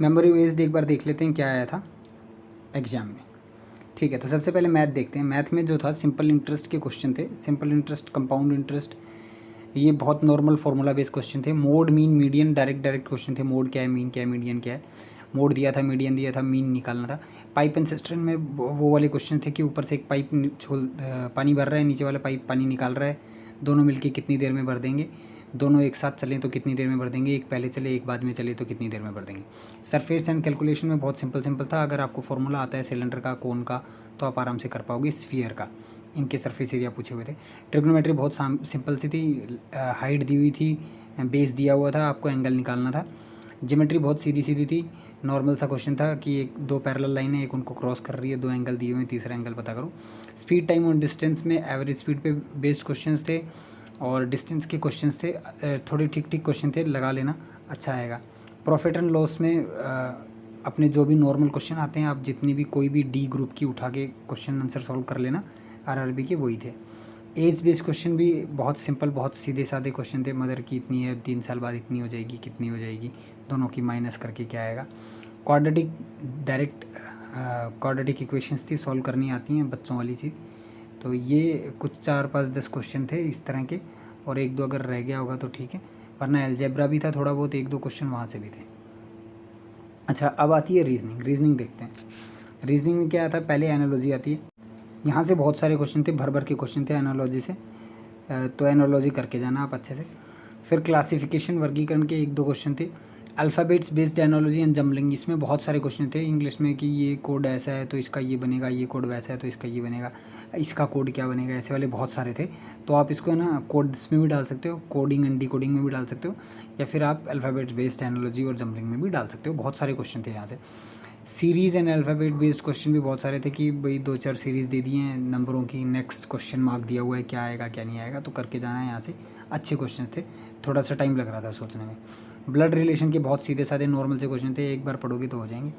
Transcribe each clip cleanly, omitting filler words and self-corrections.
Memory based एक बार देख लेते हैं क्या आया था एग्ज़ाम में। ठीक है, तो सबसे पहले मैथ देखते हैं। मैथ में जो था सिंपल इंटरेस्ट के क्वेश्चन थे, सिंपल इंटरेस्ट, कंपाउंड इंटरेस्ट, ये बहुत नॉर्मल फार्मूला बेस्ड क्वेश्चन थे। Mode, mean, median direct question थे। मोड क्या है, मीन क्या है, मीडियन क्या है। मोड दिया था, मीडियन दिया था, मीन निकालना था। पाइप एंड सिस्टम में वो वाले क्वेश्चन थे कि ऊपर से एक पाइप पानी भर रहा है, नीचे वाला पाइप पानी निकाल रहा है, दोनों मिलके कितनी देर में भर देंगे, दोनों एक साथ चलें तो कितनी देर में भर देंगे, एक पहले चले एक बाद में चले तो कितनी देर में भर देंगे। सरफेस एंड कैलकुलेशन में बहुत सिंपल था। अगर आपको फॉर्मूला आता है सिलेंडर का, कोन का, तो आप आराम से कर पाओगे। स्फीयर का, इनके सरफेस एरिया पूछे हुए थे। ट्रिग्नोमेट्री बहुत सिंपल सी थी, हाइट दी हुई थी, बेस दिया हुआ था, आपको एंगल निकालना था। ज्योमेट्री बहुत सीधी सीधी थी, नॉर्मल सा क्वेश्चन था कि एक दो पैरेलल लाइन है, एक उनको क्रॉस कर रही है, दो एंगल दिए हुए हैं, तीसरा एंगल पता करो। स्पीड, टाइम और डिस्टेंस में एवरेज स्पीड पे बेस्ड क्वेश्चंस थे और डिस्टेंस के क्वेश्चंस थे। थोड़े ठीक ठीक क्वेश्चन थे, लगा लेना, अच्छा आएगा। प्रॉफिट एंड लॉस में अपने जो भी नॉर्मल क्वेश्चन आते हैं, आप जितनी भी कोई भी डी ग्रुप की उठा के क्वेश्चन आंसर सॉल्व कर लेना, आरआरबी के वही थे। एज बेस्ड क्वेश्चन भी बहुत सिंपल, बहुत सीधे साधे क्वेश्चन थे। मदर की इतनी है, 3 साल बाद इतनी हो जाएगी, कितनी हो जाएगी, दोनों की माइनस करके क्या आएगा। क्वाड्रेटिक डायरेक्ट क्वाड्रेटिक इक्वेशंस थी, सॉल्व करनी आती हैं, बच्चों वाली चीज़। तो ये कुछ 4-5-10 क्वेश्चन थे इस तरह के, और एक दो अगर रह गया होगा तो ठीक है, वरना अलजेब्रा भी था थोड़ा बहुत, एक दो क्वेश्चन वहाँ से भी थे। अच्छा, अब आती है रीजनिंग। रीजनिंग देखते हैं। रीजनिंग में क्या आता है, पहले एनालॉजी आती है। यहाँ से बहुत सारे क्वेश्चन थे, भर भर के क्वेश्चन थे एनालॉजी से, तो एनालॉजी करके जाना आप अच्छे से। फिर क्लासिफिकेशन, वर्गीकरण के एक दो क्वेश्चन थे। Alphabets based analogy and jumbling, इसमें बहुत सारे क्वेश्चन थे इंग्लिश में कि ये कोड ऐसा है तो इसका ये बनेगा, ये कोड वैसा है तो इसका ये बनेगा, इसका कोड क्या बनेगा, ऐसे वाले बहुत सारे थे। तो आप इसको है ना कोड्स में भी डाल सकते हो, कोडिंग एंड डिकोडिंग में भी डाल सकते हो, या फिर आप अल्फ़ाबेट्स बेस्ड एनालॉजी और जम्बलिंग में भी डाल सकते हो। बहुत सारे क्वेश्चन थे यहाँ से। Series and alphabet based question भी बहुत सारे थे कि भाई 2-4 सीरीज़ दे दी हैं नंबरों की, नेक्स्ट क्वेश्चन मार्क दिया हुआ है, क्या आएगा क्या नहीं आएगा, तो करके जाना है यहाँ से। अच्छे क्वेश्चन थे, थोड़ा सा टाइम लग रहा था सोचने में। ब्लड रिलेशन के बहुत सीधे साधे नॉर्मल से क्वेश्चन थे, एक बार पढ़ोगे तो हो जाएंगे।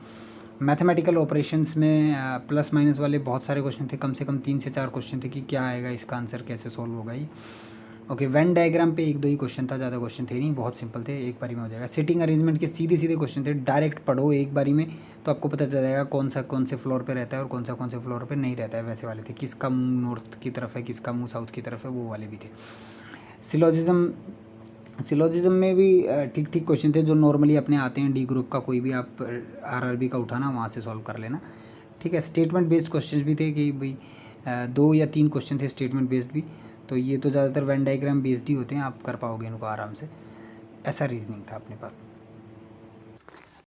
मैथमेटिकल ऑपरेशंस में प्लस माइनस वाले बहुत सारे क्वेश्चन थे, कम से कम 3 से 4 क्वेश्चन थे कि क्या आएगा, इसका आंसर कैसे सॉल्व होगा ये। ओके, वेन डायग्राम पे एक दो ही क्वेश्चन था, ज़्यादा क्वेश्चन थे नहीं, बहुत सिंपल थे, एक बारी में हो जाएगा। सिटिंग अरेंजमेंट के सीधे सीधे क्वेश्चन थे, डायरेक्ट पढ़ो एक बारी में तो आपको पता चल जाएगा कौन से फ्लोर पे रहता है और कौन से फ्लोर पे नहीं रहता है, वैसे वाले थे। किसका मुंह नॉर्थ की तरफ है, किसका मुंह साउथ की तरफ है, वो वाले भी थे। सिलोजिज्म में भी ठीक ठीक क्वेश्चन थे जो नॉर्मली अपने आते हैं, डी ग्रुप का कोई भी आप आरआरबी का उठाना, वहाँ से सॉल्व कर लेना, ठीक है। स्टेटमेंट बेस्ड क्वेश्चन भी थे कि भाई 2 या 3 क्वेश्चन थे स्टेटमेंट बेस्ड भी, तो ये तो ज़्यादातर वेन डायग्राम बेस्ड ही होते हैं, आप कर पाओगे इनको आराम से। ऐसा रीजनिंग था अपने पास।